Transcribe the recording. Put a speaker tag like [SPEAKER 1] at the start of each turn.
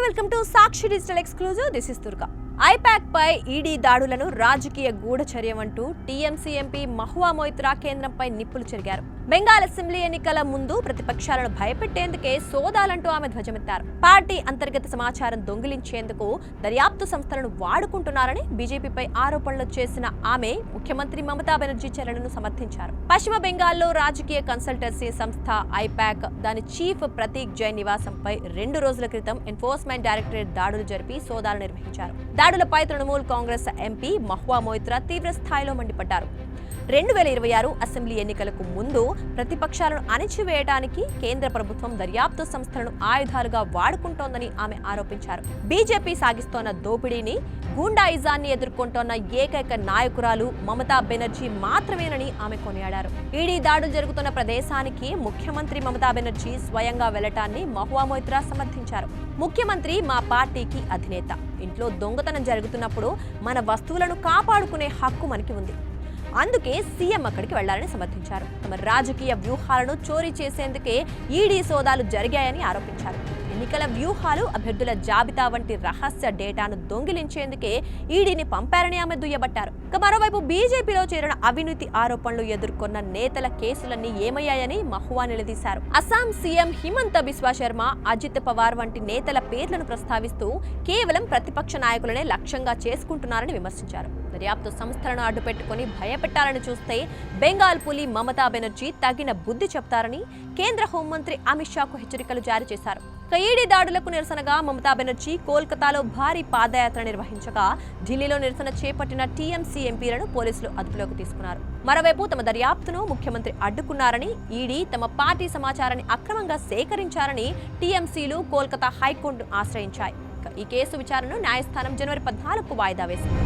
[SPEAKER 1] Welcome to Sakshi digital exclusive. This is Durga. IPAC పై ED దాడులను రాజకీయ గూఢచర్యమంటూ టీఎంసీ ఎంపీ మహువా మొయిత్రా కేంద్రంపై నిప్పులు చెరిగారు. బెంగాల్ అసెంబ్లీ ఎన్నికల ముందు ప్రతిపక్షాలను భయపెట్టేందుకే సోదాలంటూ ఆమె ధ్వజమెత్తారు. పార్టీ అంతర్గత సమాచారం దొంగిలించేందుకు దర్యాప్తు సంస్థలను వాడుకుంటున్నారని బీజేపీపై ఆరోపణలు చేసిన ఆమె ముఖ్యమంత్రి మమతా బెనర్జీ చర్యలను సమర్థించారు. పశ్చిమ బెంగాల్లో రాజకీయ కన్సల్టెన్సీ సంస్థ ఐపాక్ దాని చీఫ్ ప్రతీక్ జైన్ నివాసంపై 2 రోజుల క్రితం ఎన్ఫోర్స్మెంట్ డైరెక్టరేట్ దాడులు జరిపి సోదాలు నిర్వహించారు. దాడులపై తృణమూల్ కాంగ్రెస్ ఎంపీ మహువా మొయిత్రా తీవ్ర స్థాయిలో మండిపడ్డారు. 2026 అసెంబ్లీ ఎన్నికలకు ముందు ప్రతిపక్షాలను అణిచివేయడానికి కేంద్ర ప్రభుత్వం దర్యాప్తు సంస్థలను ఆయుధాలుగా వాడుకుంటోందని ఆమె ఆరోపించారు. బీజేపీ సాగిస్తోన్న దోపిడీని, గూండాయిజాన్ని ఎదుర్కొంటోన్న ఏకైక నాయకురాలు మమతా బెనర్జీ మాత్రమేనని ఆమె కొనియాడారు. ఈడీ దాడులు జరుగుతున్న ప్రదేశానికి ముఖ్యమంత్రి మమతా బెనర్జీ స్వయంగా వెళ్లటాన్ని మహువా మొయిత్రా సమర్థించారు. ముఖ్యమంత్రి మా పార్టీకి అధినేత. ఇంట్లో దొంగతనం జరుగుతున్నప్పుడు మన వస్తువులను కాపాడుకునే హక్కు మనకి ఉంది. అందుకే సీఎం అక్కడికి వెళ్లాలని సమర్థించారు. తమ రాజకీయ వ్యూహాలను చోరీ చేసేందుకే ఈడీ సోదాలు జరిగాయని ఆరోపించారు. ఎన్నికల వ్యూహాలు, అభ్యర్థుల జాబితా వంటి రహస్య డేటాను దొంగిలించేందుకే ఈడీని పంపారని ఆమె దుయ్యబట్టారు. మరోవైపు బీజేపీలో చేరిన అవినీతి ఆరోపణలు ఎదుర్కొన్న నేతల కేసులన్నీ ఏమయ్యాయని మహువా నిలదీశారు. అస్సాం సీఎం హిమంత బిశ్వా శర్మ, అజిత్ పవార్ వంటి నేతల పేర్లను ప్రస్తావిస్తూ కేవలం ప్రతిపక్ష నాయకులనే లక్ష్యంగా చేసుకుంటున్నారని విమర్శించారు. దర్యాప్తు సంస్థలను అడ్డుపెట్టుకుని భయపెట్టాలని చూస్తే బెంగాల్ పులి మమతా బెనర్జీ తగిన బుద్ధి చెప్తారని కేంద్ర హోంమంత్రి అమిత్ షాకు హెచ్చరికలు జారీ చేశారు. ఈడీ దాడులకు నిరసనగా మమతా బెనర్జీ కోల్కతాలో భారీ పాదయాత్ర నిర్వహించగా ఢిల్లీలో నిరసన చేపట్టిన టీఎంసీ ఎంపీలను పోలీసులు అదుపులోకి తీసుకున్నారు. మరోవైపు తమ దర్యాప్తును ముఖ్యమంత్రి అడ్డుకున్నారని, ఈడీ తమ పార్టీ సమాచారాన్ని అక్రమంగా సేకరించారని టీఎంసీలు కోల్కతా హైకోర్టును ఆశ్రయించాయి. ఈ కేసు విచారణను న్యాయస్థానం జనవరి 14కు వాయిదా వేసింది.